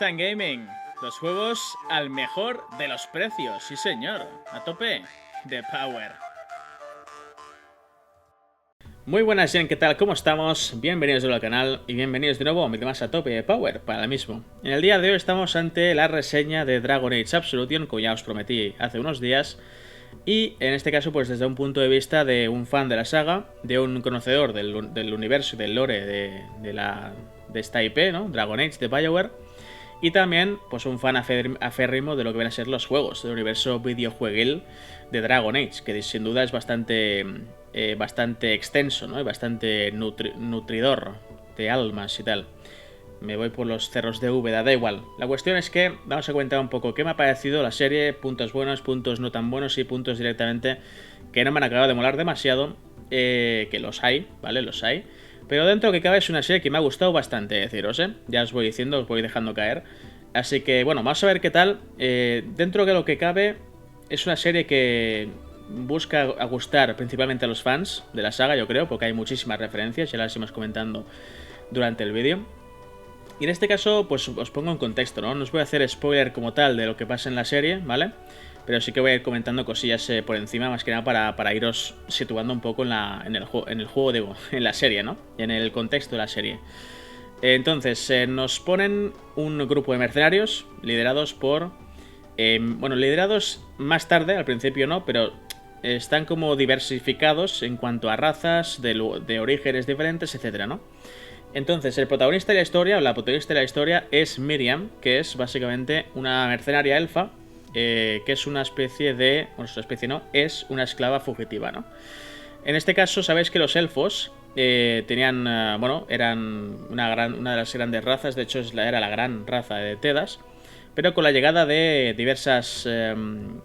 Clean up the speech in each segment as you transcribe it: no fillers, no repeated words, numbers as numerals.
Instant Gaming, los juegos al mejor de los precios, sí señor, a tope de power. Muy buenas, gente, ¿qué tal? ¿Cómo estamos? Bienvenidos de nuevo al canal y bienvenidos de nuevo a un vídeo más a tope de power para el mismo. En el día de hoy estamos ante la reseña de Dragon Age Absolution, como ya os prometí hace unos días. Y en este caso, pues desde un punto de vista de un fan de la saga, de un conocedor del universo y del lore de esta IP, ¿no? Dragon Age de BioWare. Y también, pues un fan aférrimo de lo que van a ser los juegos del universo videojueguil de Dragon Age, que sin duda es bastante extenso, ¿no? Y bastante nutridor de almas y tal. Me voy por los cerros de Úbeda, da igual. La cuestión es que vamos a comentar un poco qué me ha parecido la serie, puntos buenos, puntos no tan buenos y puntos directamente que no me han acabado de molar demasiado, que los hay, ¿vale? Los hay. Pero dentro que cabe es una serie que me ha gustado bastante, deciros, ¿eh? Ya os voy diciendo, os voy dejando caer. Así que, bueno, vamos a ver qué tal. Dentro de lo que cabe, es una serie que busca gustar principalmente a los fans de la saga, yo creo, porque hay muchísimas referencias, ya las iremos comentando durante el vídeo. Y en este caso, pues os pongo en contexto, ¿no? No os voy a hacer spoiler como tal de lo que pasa en la serie, ¿vale? Pero sí que voy a ir comentando cosillas por encima, más que nada para iros situando un poco en el juego, digo, en la serie, ¿no? En el contexto de la serie. Entonces, nos ponen un grupo de mercenarios liderados por... bueno, liderados más tarde, al principio no, pero están como diversificados en cuanto a razas, de orígenes diferentes, etcétera, ¿no? Entonces, el protagonista de la historia, o la protagonista de la historia, es Miriam, que es básicamente una mercenaria elfa, que es una especie de... Bueno, es una especie no, es una esclava fugitiva, ¿no? En este caso, sabéis que los elfos tenían... bueno, eran una de las grandes razas, de hecho era la gran raza de Tedas, pero con la llegada de diversas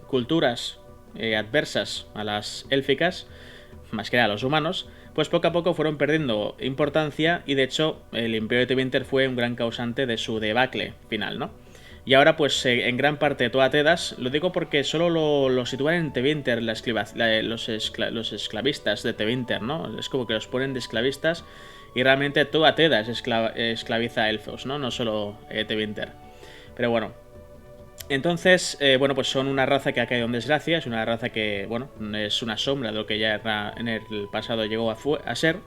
culturas adversas a las élficas, más que a los humanos, pues poco a poco fueron perdiendo importancia y de hecho el Imperio de Tevinter fue un gran causante de su debacle final, ¿no? Y ahora pues en gran parte de toda Tedas, lo digo porque solo lo sitúan en Tevinter los esclavistas de Tevinter, ¿no? Es como que los ponen de esclavistas y realmente toda Tedas esclaviza a elfos, ¿no? No solo Tevinter. Pero bueno, entonces, bueno, pues son una raza que ha caído en desgracia, es una raza que, bueno, es una sombra de lo que ya en el pasado llegó a ser.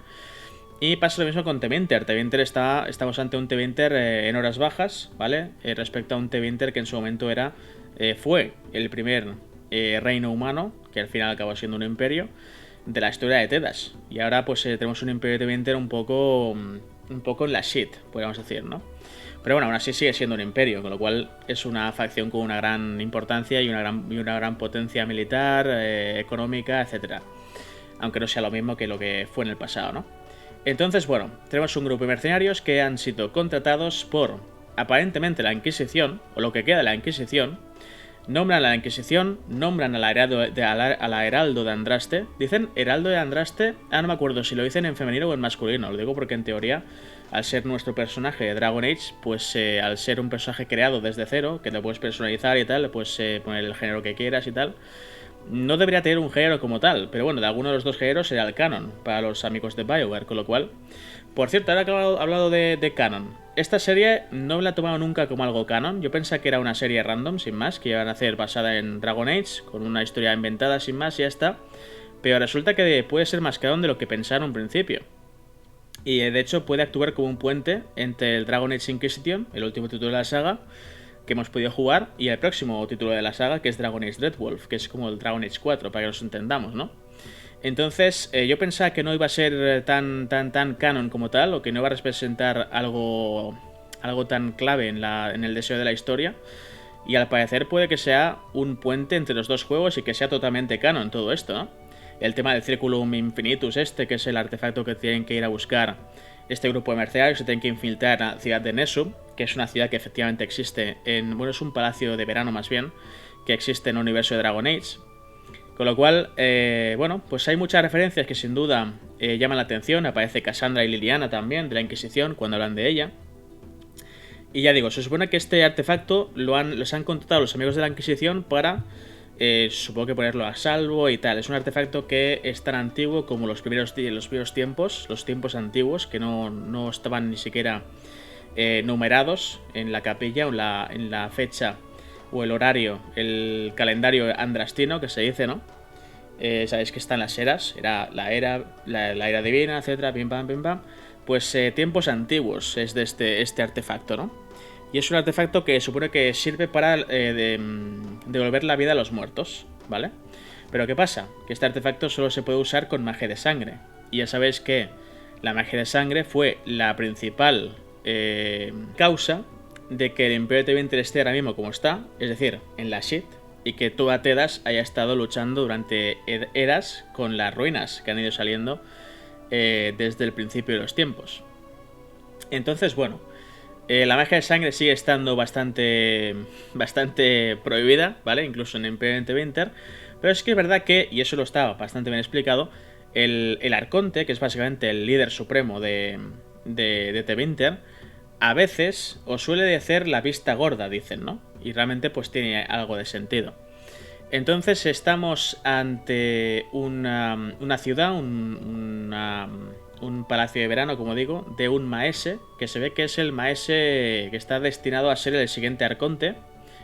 Y pasa lo mismo con Tevinter. Tevinter estamos ante un Tevinter en horas bajas, ¿vale? Respecto a un Tevinter que en su momento fue el primer reino humano, que al final acabó siendo un imperio, de la historia de Tedas. Y ahora pues tenemos un imperio de Tevinter un poco en la shit, podríamos decir, ¿no? Pero bueno, aún así sigue siendo un imperio, con lo cual es una facción con una gran importancia y una gran potencia militar, económica, etcétera. Aunque no sea lo mismo que lo que fue en el pasado, ¿no? Entonces, bueno, tenemos un grupo de mercenarios que han sido contratados por, aparentemente, la Inquisición, o lo que queda de la Inquisición. Nombran a la Inquisición, nombran a la Heraldo de Andraste. Dicen Heraldo de Andraste, no me acuerdo si lo dicen en femenino o en masculino. Lo digo porque en teoría, al ser nuestro personaje de Dragon Age, pues al ser un personaje creado desde cero, que te puedes personalizar y tal, le puedes poner el género que quieras y tal, no debería tener un género como tal, pero bueno, de alguno de los dos géneros será el canon para los amigos de BioWare, con lo cual... Por cierto, ahora que he hablado de canon, esta serie no me la he tomado nunca como algo canon. Yo pensaba que era una serie random, sin más, que iban a hacer basada en Dragon Age, con una historia inventada, sin más, y ya está. Pero resulta que puede ser más canon de lo que pensaron en un principio. Y de hecho puede actuar como un puente entre el Dragon Age Inquisition, el último título de la saga, que hemos podido jugar, y el próximo título de la saga, que es Dragon Age Dreadwolf, que es como el Dragon Age 4, para que nos entendamos, ¿no? Entonces, yo pensaba que no iba a ser tan canon como tal, o que no iba a representar algo tan clave en el deseo de la historia, y al parecer puede que sea un puente entre los dos juegos y que sea totalmente canon todo esto, ¿no? El tema del Circulum Infinitus que es el artefacto que tienen que ir a buscar este grupo de mercenarios, se tienen que infiltrar a la ciudad de Nesub, que es una ciudad que efectivamente existe bueno, es un palacio de verano más bien, que existe en el universo de Dragon Age. Con lo cual, bueno, pues hay muchas referencias que sin duda llaman la atención. Aparece Cassandra y Liliana también, de la Inquisición, cuando hablan de ella. Y ya digo, se supone que este artefacto los han contratado los amigos de la Inquisición para, supongo que ponerlo a salvo y tal. Es un artefacto que es tan antiguo como los primeros tiempos, los tiempos antiguos, que no estaban ni siquiera numerados en la capilla o en la fecha o el horario, el calendario andrastino que se dice, ¿no? Sabéis que están las eras, era la era divina, etcétera, pim pam, pim pam. Pues tiempos antiguos es de este artefacto, ¿no? Y es un artefacto que supone que sirve para devolver la vida a los muertos, ¿vale? Pero ¿qué pasa? Que este artefacto solo se puede usar con magia de sangre. Y ya sabéis que la magia de sangre fue la principal causa de que el Imperio de Tevinter esté ahora mismo como está, es decir, en la shit, y que toda Tedas haya estado luchando durante eras con las ruinas que han ido saliendo desde el principio de los tiempos. Entonces, bueno, la magia de sangre sigue estando bastante prohibida, ¿vale? Incluso en Imperio de Tevinter. Pero es que es verdad que, y eso lo estaba bastante bien explicado, el Arconte, que es básicamente el líder supremo de Tevinter, a veces os suele hacer la vista gorda, dicen, ¿no? Y realmente pues tiene algo de sentido. Entonces estamos ante una ciudad, un palacio de verano, como digo, de un maese, que se ve que es el maese que está destinado a ser el siguiente arconte,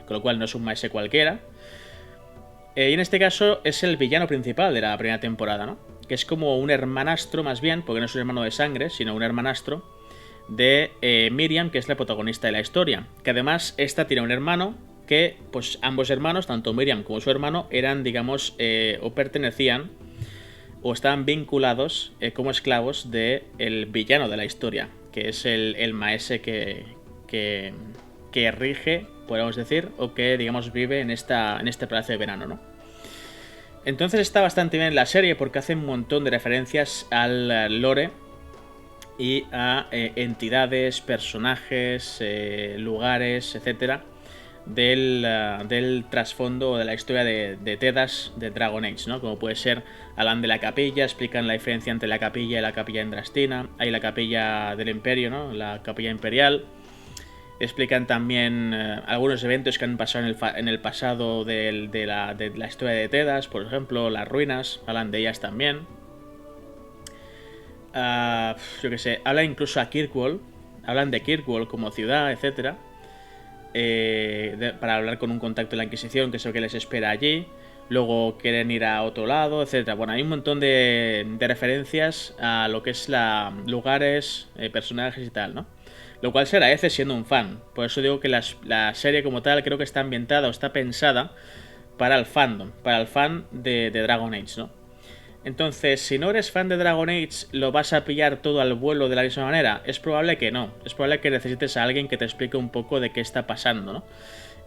con lo cual no es un maese cualquiera. Y en este caso es el villano principal de la primera temporada, ¿no? Que es como un hermanastro más bien, porque no es un hermano de sangre, sino un hermanastro de Miriam, que es la protagonista de la historia. Que además esta tiene un hermano que, pues ambos hermanos, tanto Miriam como su hermano, eran, digamos, o pertenecían o estaban vinculados como esclavos del villano de la historia, que es el maese que rige, podríamos decir, o que, digamos, vive en este palacio de verano, ¿no? Entonces está bastante bien la serie porque hace un montón de referencias al lore y a entidades, personajes, lugares, etcétera, del trasfondo o de la historia de Tedas de Dragon Age, ¿no? Como puede ser, hablan de la capilla, explican la diferencia entre la capilla y la capilla andrastina, hay la capilla del imperio, ¿no? La capilla imperial. Explican también algunos eventos que han pasado en el pasado de la historia de Tedas, por ejemplo, las ruinas, hablan de ellas también. Yo que sé, hablan incluso a Kirkwall, hablan de Kirkwall como ciudad, etcétera, para hablar con un contacto de la Inquisición, que es lo que les espera allí. Luego quieren ir a otro lado, etcétera. Bueno, hay un montón de referencias a lo que es lugares, personajes y tal, ¿no? Lo cual se agradece siendo un fan. Por eso digo que la serie como tal creo que está ambientada o está pensada para el fandom, para el fan de Dragon Age, ¿no? Entonces, si no eres fan de Dragon Age, ¿lo vas a pillar todo al vuelo de la misma manera? Es probable que no. Es probable que necesites a alguien que te explique un poco de qué está pasando, ¿no?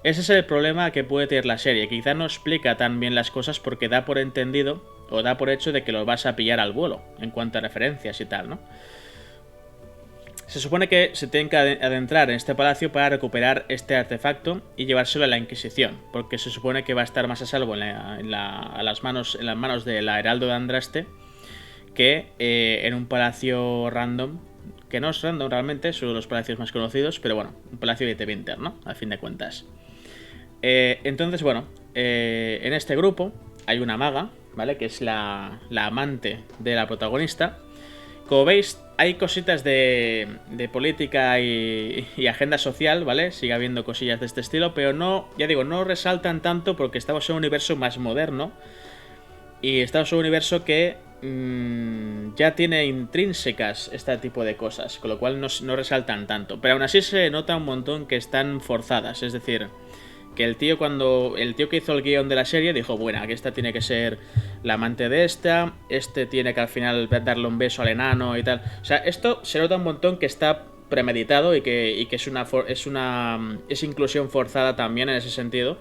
Ese es el problema que puede tener la serie. Quizá no explica tan bien las cosas porque da por entendido o da por hecho de que lo vas a pillar al vuelo en cuanto a referencias y tal, ¿no? Se supone que se tienen que adentrar en este palacio para recuperar este artefacto y llevárselo a la Inquisición, porque se supone que va a estar más a salvo en las manos de la Heraldo de Andraste que en un palacio random, que no es random realmente, son los palacios más conocidos, pero bueno, un palacio de Tevinter, ¿no? A fin de cuentas. Entonces, bueno, en este grupo hay una maga, ¿vale? Que es la amante de la protagonista. Como veis, hay cositas de política y agenda social, ¿vale? Sigue habiendo cosillas de este estilo, pero no, ya digo, no resaltan tanto porque estamos en un universo más moderno y estamos en un universo que ya tiene intrínsecas este tipo de cosas, con lo cual no resaltan tanto. Pero aún así se nota un montón que están forzadas, es decir, que el tío que hizo el guión de la serie dijo, bueno, que esta tiene que ser la amante de esta, este tiene que al final darle un beso al enano y tal. O sea, esto se nota un montón que está premeditado y que es inclusión forzada también en ese sentido,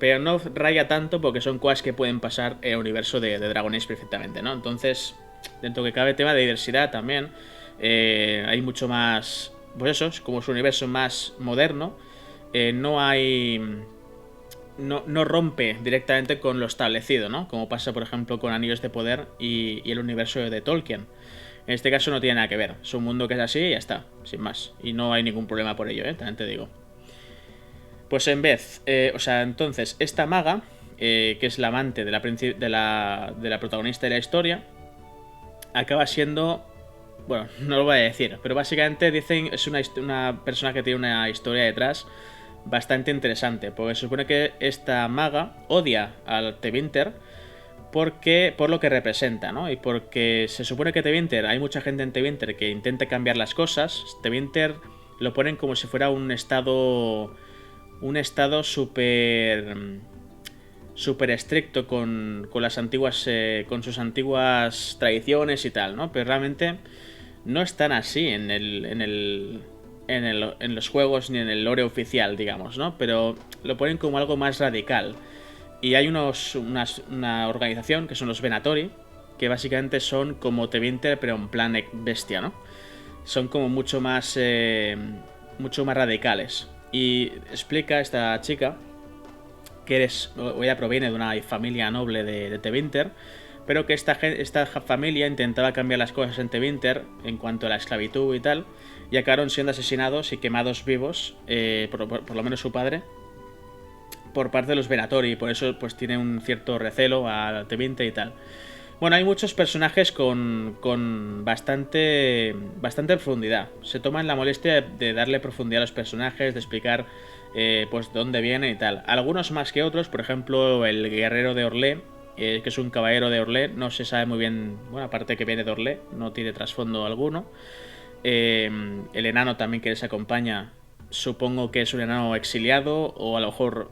pero no raya tanto porque son cosas que pueden pasar en el universo de Dragon Age perfectamente, ¿no? Entonces, dentro que cabe tema de diversidad también, hay mucho más, pues eso, como es un universo más moderno, no rompe directamente con lo establecido, ¿no? Como pasa, por ejemplo, con Anillos de Poder y el universo de Tolkien. En este caso no tiene nada que ver. Es un mundo que es así y ya está, sin más. Y no hay ningún problema por ello, también te digo. Pues en vez, entonces, esta maga, que es la amante de la protagonista de la historia, acaba siendo Bueno, no lo voy a decir, pero básicamente dicen es una persona que tiene una historia detrás bastante interesante, porque se supone que esta maga odia al Tevinter por lo que representa, ¿no? Y porque se supone que Tevinter, hay mucha gente en Tevinter que intenta cambiar las cosas. Tevinter lo ponen como si fuera un estado súper estricto con las antiguas con sus antiguas tradiciones y tal, ¿no? Pero realmente no están así en los juegos ni en el lore oficial, digamos, ¿no? Pero lo ponen como algo más radical. Y hay una organización que son los Venatori, que básicamente son como Tevinter, pero en plan bestia, ¿no? Son como mucho más radicales. Y explica esta chica que ella proviene de una familia noble de Tevinter, pero que esta familia intentaba cambiar las cosas en Tevinter en cuanto a la esclavitud y tal, y acabaron siendo asesinados y quemados vivos, por lo menos su padre, por parte de los Venatori, y por eso pues tiene un cierto recelo a Tevinter y tal. Bueno, hay muchos personajes con bastante profundidad. Se toman la molestia de darle profundidad a los personajes, de explicar pues dónde vienen y tal. Algunos más que otros, por ejemplo, el guerrero de Orlé, que es un caballero de Orlé, no se sabe muy bien, bueno, aparte que viene de Orlé, no tiene trasfondo alguno. El enano también que les acompaña, supongo que es un enano exiliado, o a lo mejor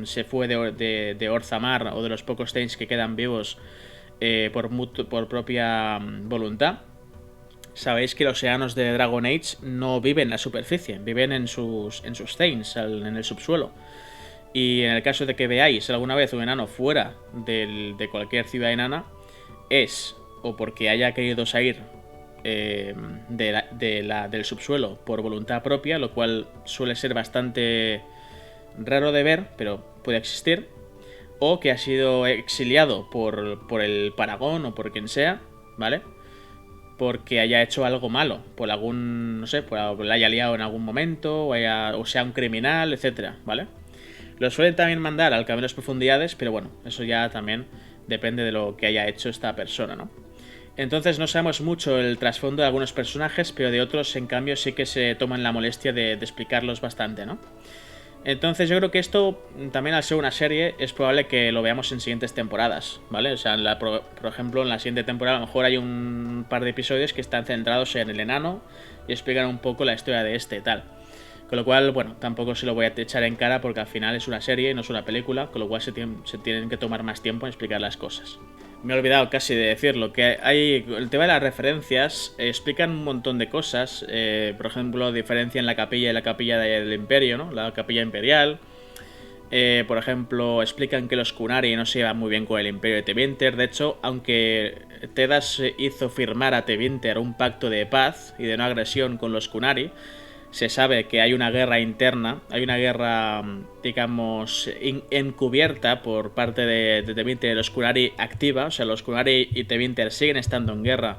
se fue de Orzammar, o de los pocos Thanes que quedan vivos, por propia voluntad. Sabéis que los enanos de Dragon Age no viven en la superficie, viven en sus Thanes, en el subsuelo. Y en el caso de que veáis alguna vez un enano fuera de cualquier ciudad enana, es o porque haya querido salir del subsuelo por voluntad propia, lo cual suele ser bastante raro de ver, pero puede existir, o que ha sido exiliado por el Paragón o por quien sea, ¿vale? Porque haya hecho algo malo, por algún, no sé, por la haya liado en algún momento, o sea un criminal, etcétera, ¿vale? Lo suelen también mandar al Camino de las Profundidades, pero bueno, eso ya también depende de lo que haya hecho esta persona, ¿no? Entonces no sabemos mucho el trasfondo de algunos personajes, pero de otros, en cambio, sí que se toman la molestia de explicarlos bastante, ¿no? Entonces yo creo que esto, también al ser una serie, es probable que lo veamos en siguientes temporadas, ¿vale? O sea, por ejemplo, en la siguiente temporada a lo mejor hay un par de episodios que están centrados en el enano y explican un poco la historia de este y tal. Con lo cual, bueno, tampoco se lo voy a echar en cara porque al final es una serie y no es una película, con lo cual se tienen que tomar más tiempo en explicar las cosas. Me he olvidado casi de decirlo, que hay el tema de las referencias, explican un montón de cosas, por ejemplo, diferencia en la capilla y la capilla del Imperio, ¿no? La capilla imperial. Por ejemplo, explican que los Qunari no se llevan muy bien con el Imperio de Tevinter. De hecho, aunque Tedas hizo firmar a Tevinter un pacto de paz y de no agresión con los Qunari, se sabe que hay una guerra interna, hay una guerra, digamos, encubierta por parte de Tevinter y los Qunari activa. O sea, los Qunari y Tevinter siguen estando en guerra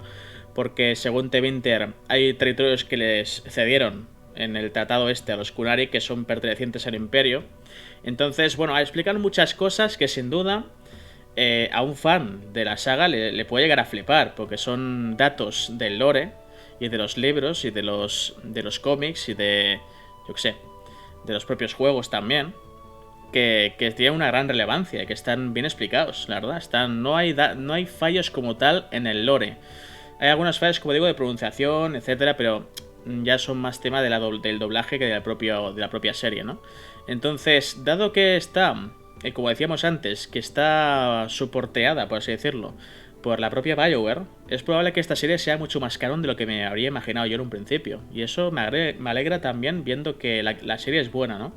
porque, según Tevinter, hay territorios que les cedieron en el tratado este a los Qunari que son pertenecientes al Imperio. Entonces, bueno, explican muchas cosas que sin duda a un fan de la saga le puede llegar a flipar, porque son datos del lore y de los libros y de los cómics y yo qué sé, de los propios juegos también, que tienen una gran relevancia y que están bien explicados, la verdad. No hay fallos como tal en el lore. Hay algunas fallas, como digo, de pronunciación, etcétera, pero ya son más tema del doblaje que de la propia serie, ¿no? Entonces, dado que está, como decíamos antes, que está soporteada, por así decirlo, por la propia BioWare, es probable que esta serie sea mucho más canon de lo que me habría imaginado yo en un principio. Y eso me alegra también, viendo que la serie es buena, ¿no?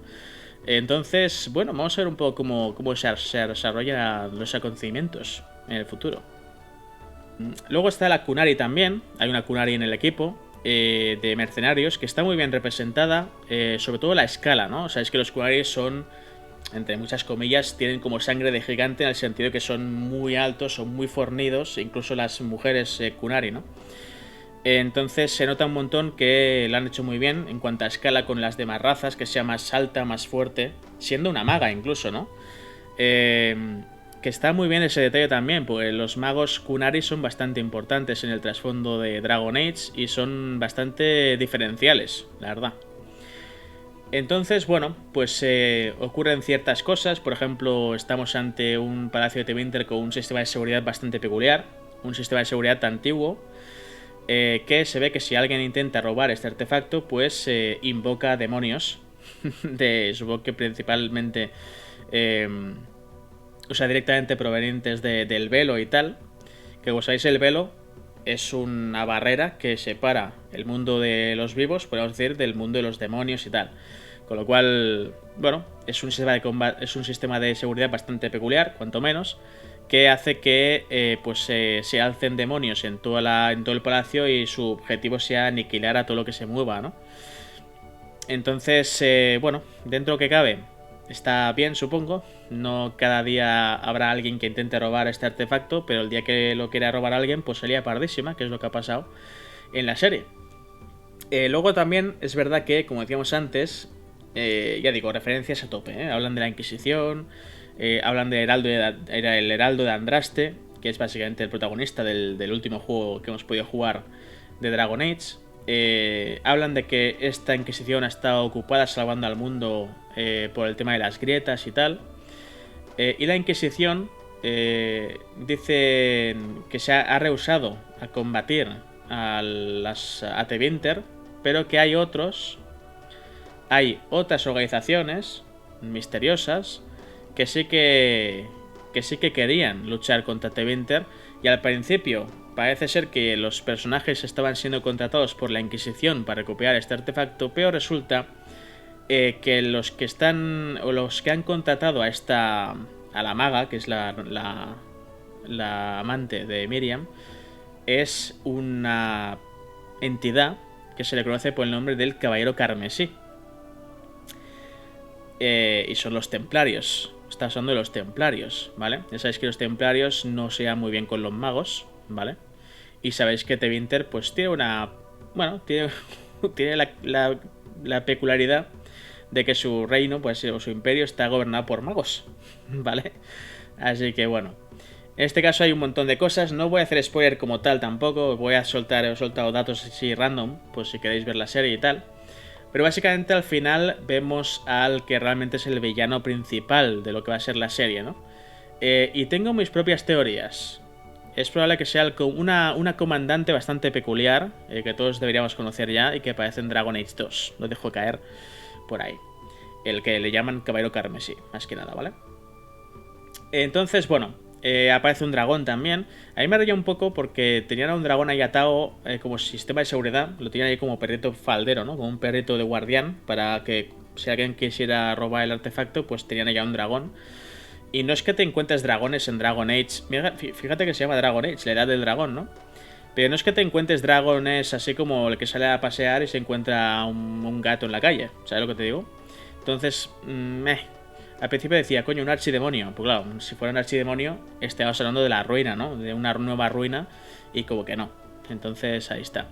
Entonces, bueno, vamos a ver un poco cómo se desarrollan los acontecimientos en el futuro. Luego está la Qunari también. Hay una Qunari en el equipo de mercenarios que está muy bien representada, sobre todo la escala, ¿no? O sea, es que los Qunari son, entre muchas comillas, tienen como sangre de gigante, en el sentido de que son muy altos, son muy fornidos, incluso las mujeres Qunari, ¿no? Entonces se nota un montón que lo han hecho muy bien en cuanto a escala con las demás razas, que sea más alta, más fuerte, siendo una maga incluso, ¿no? que está muy bien ese detalle también, porque los magos Qunari son bastante importantes en el trasfondo de Dragon Age y son bastante diferenciales, la verdad. Entonces, bueno, pues ocurren ciertas cosas. Por ejemplo, estamos ante un palacio de Tevinter con un sistema de seguridad bastante peculiar, un sistema de seguridad antiguo, que se ve que si alguien intenta robar este artefacto, pues invoca demonios, supongo que principalmente, o sea, directamente provenientes del velo y tal. Que como sabéis, el velo es una barrera que separa el mundo de los vivos, podemos decir, del mundo de los demonios y tal. Con lo cual, bueno, es un sistema de seguridad bastante peculiar, cuanto menos, que hace que se alcen demonios en todo el palacio y su objetivo sea aniquilar a todo lo que se mueva, ¿no? Entonces, bueno, dentro de lo que cabe, está bien, supongo. No cada día habrá alguien que intente robar este artefacto, pero el día que lo quiera robar alguien, pues sería pardísima, que es lo que ha pasado en la serie. Luego también es verdad que, como decíamos antes, ya digo, referencias a tope, ¿eh? Hablan de la Inquisición, hablan del el Heraldo de Andraste, que es básicamente el protagonista del último juego que hemos podido jugar de Dragon Age. Hablan de que esta Inquisición ha estado ocupada salvando al mundo por el tema de las grietas y tal. Y la Inquisición dice que se ha rehusado a combatir a Tevinter, pero que hay otras organizaciones misteriosas que sí que querían luchar contra Tevinter, y al principio parece ser que los personajes estaban siendo contratados por la Inquisición para recuperar este artefacto, pero resulta que los que han contratado a la maga, que es la amante de Miriam, es una entidad que se le conoce por el nombre del Caballero Carmesí. Y son los templarios. Estás hablando de los templarios, ¿vale? Ya sabéis que los templarios no se llevan muy bien con los magos, ¿vale? Y sabéis que Tevinter pues tiene la peculiaridad de que su reino, pues, o su imperio está gobernado por magos, ¿vale? Así que bueno, en este caso hay un montón de cosas. No voy a hacer spoiler como tal tampoco, he soltado datos así random, pues si queréis ver la serie y tal. Pero básicamente al final vemos al que realmente es el villano principal de lo que va a ser la serie, ¿no? Y tengo mis propias teorías. Es probable que sea una comandante bastante peculiar, que todos deberíamos conocer ya y que aparece en Dragon Age 2. Lo dejo caer por ahí. El que le llaman Caballero Carmesí, más que nada, ¿vale? Entonces, bueno, aparece un dragón también. A mí me rayó un poco porque tenían a un dragón ahí atado como sistema de seguridad. Lo tenían ahí como perrito faldero, ¿no? Como un perrito de guardián, para que si alguien quisiera robar el artefacto, pues tenían ahí a un dragón. Y no es que te encuentres dragones en Dragon Age. Fíjate que se llama Dragon Age, la edad del dragón, ¿no? Pero no es que te encuentres dragones así como el que sale a pasear y se encuentra un gato en la calle. ¿Sabes lo que te digo? Entonces, al principio decía, coño, un archidemonio. Pues claro, si fuera un archidemonio, estaríamos hablando de la ruina, ¿no? De una nueva ruina, y como que no. Entonces, ahí está.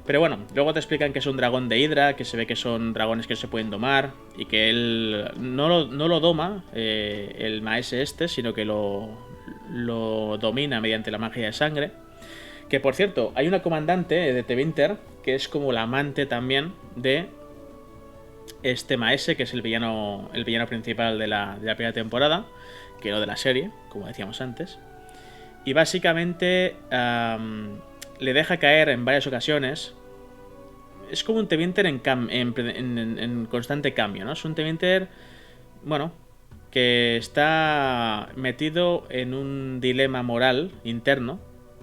Pero bueno, luego te explican que es un dragón de Hydra, que se ve que son dragones que se pueden domar, y que él no lo doma el maese este, sino que lo domina mediante la magia de sangre. Que por cierto, hay una comandante de Tevinter que es como la amante también de este maese, que es el villano principal de la primera temporada, que no de la serie, como decíamos antes. Y básicamente le deja caer en varias ocasiones. Es como un Tevinter en constante cambio, ¿no? Es un Tevinter, bueno, que está metido en un dilema moral interno.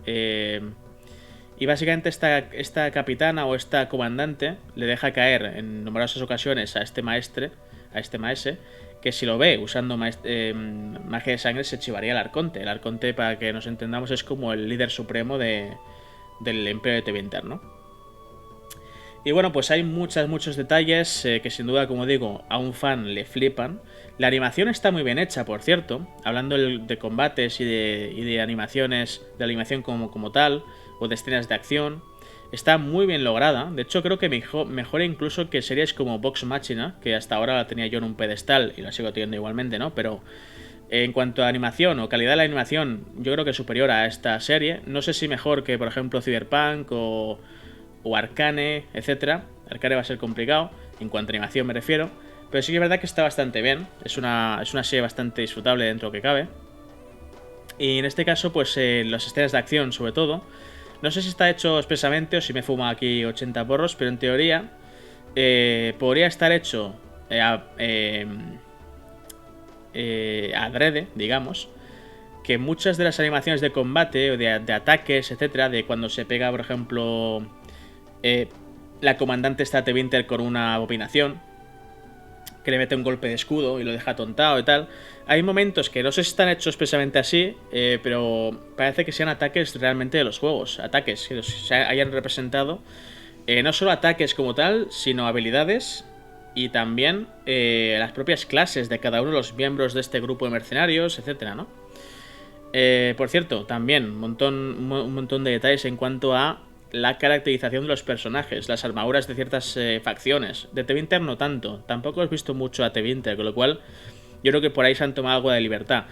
Y básicamente esta capitana o esta comandante le deja caer en numerosas ocasiones a este maese, que si lo ve usando magia de sangre se chivaría al Arconte. El Arconte, para que nos entendamos, es como el líder supremo del Imperio de Tevinter, ¿no? Y bueno, pues hay muchos detalles que sin duda, como digo, a un fan le flipan. La animación está muy bien hecha, por cierto, hablando de combates y de animaciones, de animación como tal, o de escenas de acción. Está muy bien lograda. De hecho, creo que mejor incluso que series como Vox Machina, que hasta ahora la tenía yo en un pedestal y la sigo teniendo igualmente, ¿no? Pero En cuanto a animación o calidad de la animación, yo creo que es superior a esta serie. No sé si mejor que, por ejemplo, Cyberpunk o Arcane, etcétera. Arcane va a ser complicado, en cuanto a animación me refiero. Pero sí que es verdad que está bastante bien. Es una serie bastante disfrutable dentro de lo que cabe. Y en este caso, pues las escenas de acción, sobre todo. No sé si está hecho expresamente o si me fuma aquí 80 porros, pero en teoría podría estar hecho adrede, digamos, que muchas de las animaciones de combate o de ataques, etcétera, de cuando se pega, por ejemplo, la comandante está Winter con una abominación, que le mete un golpe de escudo y lo deja atontado y tal. Hay momentos que no sé si están hechos expresamente así, pero parece que sean ataques realmente de los juegos. Ataques que se hayan representado. No solo ataques como tal, sino habilidades y también las propias clases de cada uno de los miembros de este grupo de mercenarios, etcétera, ¿no? Por cierto, también un montón de detalles en cuanto a la caracterización de los personajes, las armaduras de ciertas facciones. De Tevinter no tanto, tampoco has visto mucho a Tevinter, con lo cual yo creo que por ahí se han tomado algo de libertad.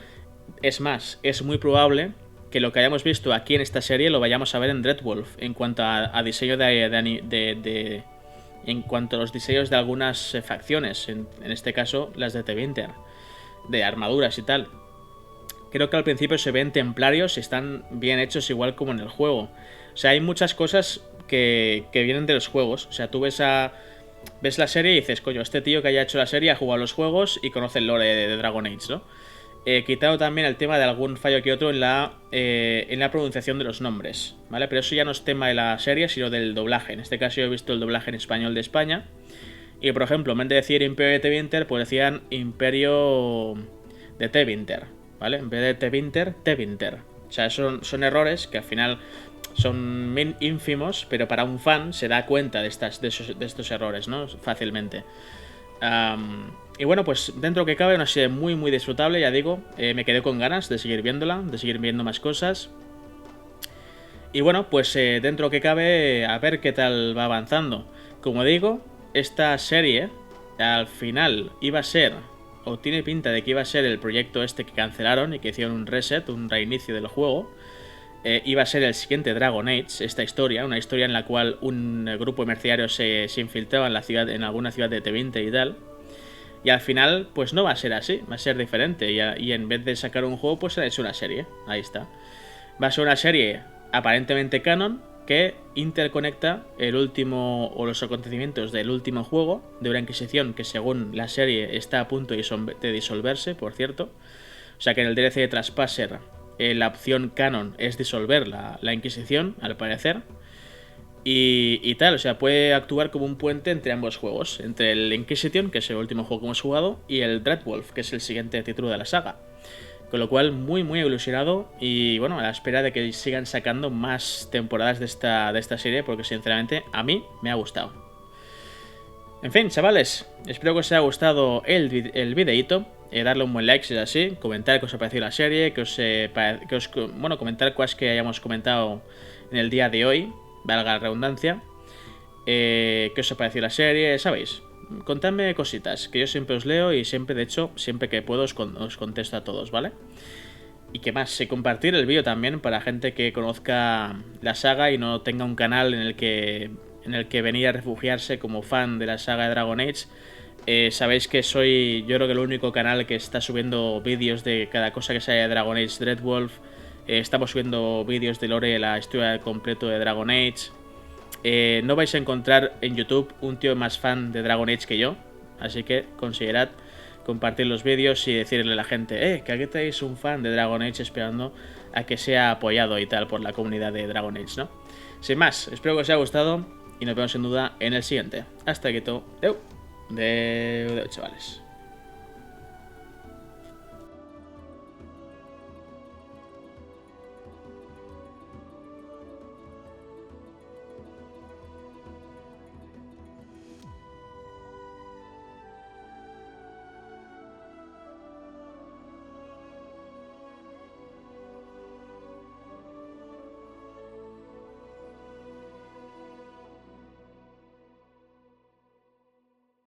Es más, es muy probable que lo que hayamos visto aquí en esta serie lo vayamos a ver en Dreadwolf en cuanto a diseño en cuanto a los diseños de algunas facciones, en este caso las de Tevinter, de armaduras y tal. Creo que al principio se ven templarios y están bien hechos igual como en el juego. O sea, hay muchas cosas que vienen de los juegos. O sea, tú ves la serie y dices, coño, este tío que haya hecho la serie ha jugado los juegos y conoce el lore de Dragon Age, ¿no? Quitado también el tema de algún fallo que otro en la pronunciación de los nombres, ¿vale? Pero eso ya no es tema de la serie, sino del doblaje. En este caso yo he visto el doblaje en español de España. Y por ejemplo, en vez de decir Imperio de Tevinter, pues decían Imperio de Tevinter, ¿vale? En vez de Tevinter, Tevinter. O sea, son errores que al final son ínfimos, pero para un fan se da cuenta de estos errores, ¿no? Fácilmente. Y bueno, pues dentro que cabe una serie muy muy disfrutable, ya digo. Me quedé con ganas de seguir viéndola, de seguir viendo más cosas. Y bueno, pues dentro que cabe, a ver qué tal va avanzando. Como digo, esta serie al final iba a ser, o tiene pinta de que iba a ser el proyecto este que cancelaron y que hicieron un reset, un reinicio del juego. Iba a ser el siguiente Dragon Age, esta historia, una historia en la cual un grupo de mercenarios se infiltraba en la ciudad, en alguna ciudad de Tevinter y tal. Y al final, pues no va a ser así, va a ser diferente. Y en vez de sacar un juego, pues se ha hecho una serie. Ahí está. Va a ser una serie aparentemente canon que interconecta el último o los acontecimientos del último juego de una Inquisición que según la serie está a punto de disolverse, por cierto. O sea que en el DLC de Trespasser la opción canon es disolver la Inquisición, al parecer. Y tal, o sea, puede actuar como un puente entre ambos juegos, entre el Inquisition, que es el último juego que hemos jugado, y el Dreadwolf, que es el siguiente título de la saga. Con lo cual, muy muy ilusionado y bueno, a la espera de que sigan sacando más temporadas de esta serie, porque sinceramente a mí me ha gustado. En fin, chavales, espero que os haya gustado el videíto. Darle un buen like si es así, comentar qué os ha parecido la serie, bueno, comentar cosas que hayamos comentado en el día de hoy, valga la redundancia. Qué os ha parecido la serie, ¿sabéis? Contadme cositas, que yo siempre os leo y siempre, de hecho, siempre que puedo os contesto a todos, ¿vale? Y qué más, compartir el vídeo también para gente que conozca la saga y no tenga un canal en el que venir a refugiarse como fan de la saga de Dragon Age. Sabéis que soy, yo creo que el único canal que está subiendo vídeos de cada cosa que sea de Dragon Age Dreadwolf. Estamos subiendo vídeos de lore, la historia completo de Dragon Age. No vais a encontrar en YouTube un tío más fan de Dragon Age que yo, así que considerad compartir los vídeos y decirle a la gente que aquí tenéis un fan de Dragon Age esperando a que sea apoyado y tal por la comunidad de Dragon Age, ¿no? Sin más, espero que os haya gustado y nos vemos sin duda en el siguiente. Hasta que todo. Deu, chavales.